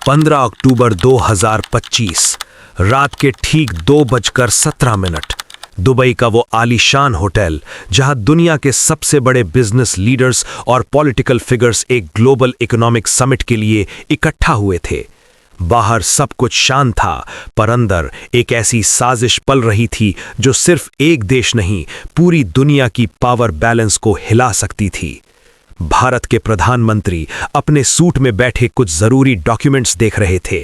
15 अक्टूबर 2025 रात के ठीक 2:17 दुबई का वो आलीशान होटल जहां दुनिया के सबसे बड़े बिजनेस लीडर्स और पॉलिटिकल फिगर्स एक ग्लोबल इकोनॉमिक समिट के लिए इकट्ठा हुए थे। बाहर सब कुछ शांत था, पर अंदर एक ऐसी साजिश पल रही थी जो सिर्फ एक देश नहीं, पूरी दुनिया की पावर बैलेंस को हिला सकती थी। भारत के प्रधानमंत्री अपने सूट में बैठे कुछ जरूरी डॉक्यूमेंट्स देख रहे थे।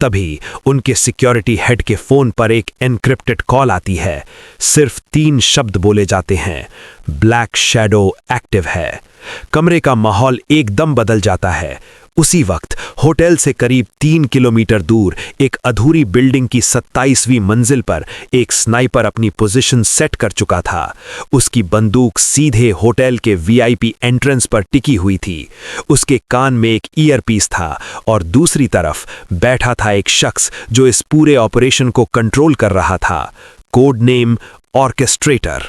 तभी उनके सिक्योरिटी हेड के फोन पर एक एनक्रिप्टेड कॉल आती है। सिर्फ 3 शब्द बोले जाते हैं, ब्लैक शैडो एक्टिव है। कमरे का माहौल एकदम बदल जाता है। उसी वक्त होटल से करीब 3 किलोमीटर दूर एक अधूरी बिल्डिंग की 27वीं मंजिल पर एक स्नाइपर अपनी पोजीशन सेट कर चुका था। उसकी बंदूक सीधे होटल के वीआईपी एंट्रेंस पर टिकी हुई थी। उसके कान में एक ईयरपीस था और दूसरी तरफ बैठा था एक शख्स जो इस पूरे ऑपरेशन को कंट्रोल कर रहा था। Code name orchestrator.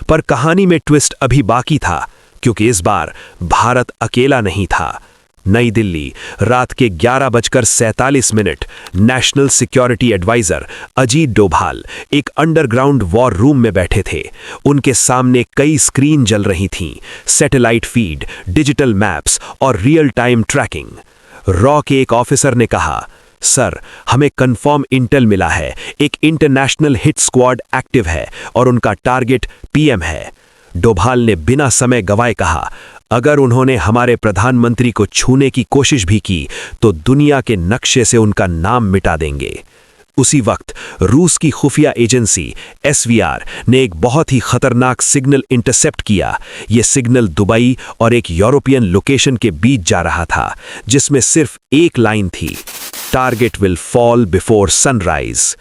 पर कहानी में ट्विस्ट अभी बाकी था, क्योंकि इस बार भारत अकेला नहीं था। नई दिल्ली, रात के 11:47 national security adviser Ajit Doval एक अंडरग्राउंड वॉर रूम में बैठे थे। उनके सामने कई स्क्रीन जल रही थीं, सैटेलाइट फीड, डिजिटल मैप्स और रियल टाइम ट्रैकिंग। रॉ के एक ऑफिसर ने कहा, सर, हमें कंफर्म इंटेल मिला है, एक इंटरनेशनल हिट स्क्वाड एक्टिव है और उनका टारगेट पीएम है। डोभाल ने बिना समय गवाए कहा, अगर उन्होंने हमारे प्रधानमंत्री को छूने की कोशिश भी की तो दुनिया के नक्शे से उनका नाम मिटा देंगे। उसी वक्त रूस की खुफिया एजेंसी एसवीआर ने एक बहुत ही खतरनाक सिग्नल इंटरसेप्ट किया। यह सिग्नल दुबई और एक यूरोपियन लोकेशन के बीच जा रहा था, जिसमें सिर्फ एक लाइन थी, target will fall before sunrise.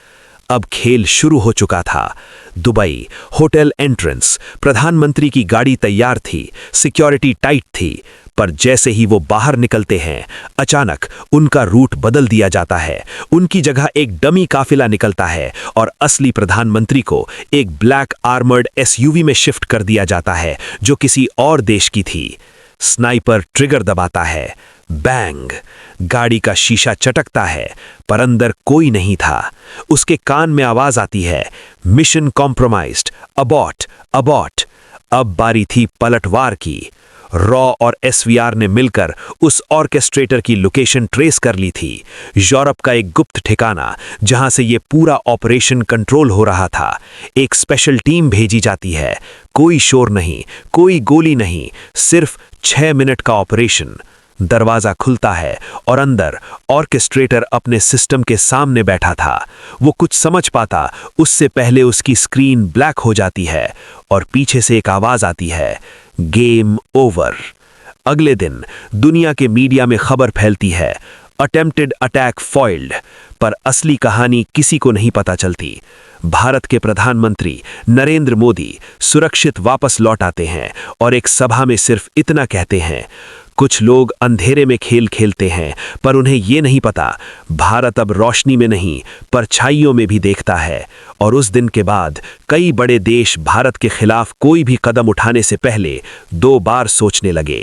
अब खेल शुरू हो चुका था। दुबई, होटल एंट्रेंस, प्रधानमंत्री की गाड़ी तैयार थी, सिक्योरिटी टाइट थी, पर जैसे ही वो बाहर निकलते हैं, अचानक उनका रूट बदल दिया जाता है। उनकी जगह एक डमी काफिला निकलता है और असली प्रधानमंत्री को एक ब्लैक आर्मर्ड एसयूवी में शिफ्ट कर दिया जाता है, जो किसी और देश की थी। स्नाइपर ट्रिगर दबाता है, बैंग, गाड़ी का शीशा चटकता है, पर अंदर कोई नहीं था। उसके कान में आवाज आती है, मिशन कॉम्प्रोमाइज्ड, अबॉर्ट, अबॉर्ट। अब बारी थी पलटवार की। रॉ और एसवीआर ने मिलकर उस ऑर्केस्ट्रेटर की लोकेशन ट्रेस कर ली थी, यूरोप का एक गुप्त ठिकाना जहां से यह पूरा ऑपरेशन कंट्रोल हो रहा था। एक स्पेशल टीम भेजी जाती है। कोई शोर नहीं, कोई गोली नहीं, सिर्फ 6 मिनट का ऑपरेशन। दरवाजा खुलता है और अंदर ऑर्केस्ट्रेटर अपने सिस्टम के सामने बैठा था। वो कुछ समझ पाता उससे पहले उसकी स्क्रीन ब्लैक हो जाती है और पीछे से एक आवाज आती है, गेम ओवर। अगले दिन दुनिया के मीडिया में खबर फैलती है, अटेम्प्टेड अटैक फॉइल्ड, पर असली कहानी किसी को नहीं पता चलती। भारत के प्रधानमंत्री नरेंद्र मोदी सुरक्षित वापस लौट आते हैं और एक सभा में सिर्फ इतना कहते हैं, कुछ लोग अंधेरे में खेल खेलते हैं, पर उन्हें यह नहीं पता भारत अब रोशनी में नहीं, परछाइयों में भी देखता है। और उस दिन के बाद कई बड़े देश भारत के खिलाफ कोई भी कदम उठाने से पहले 2 बार सोचने लगे।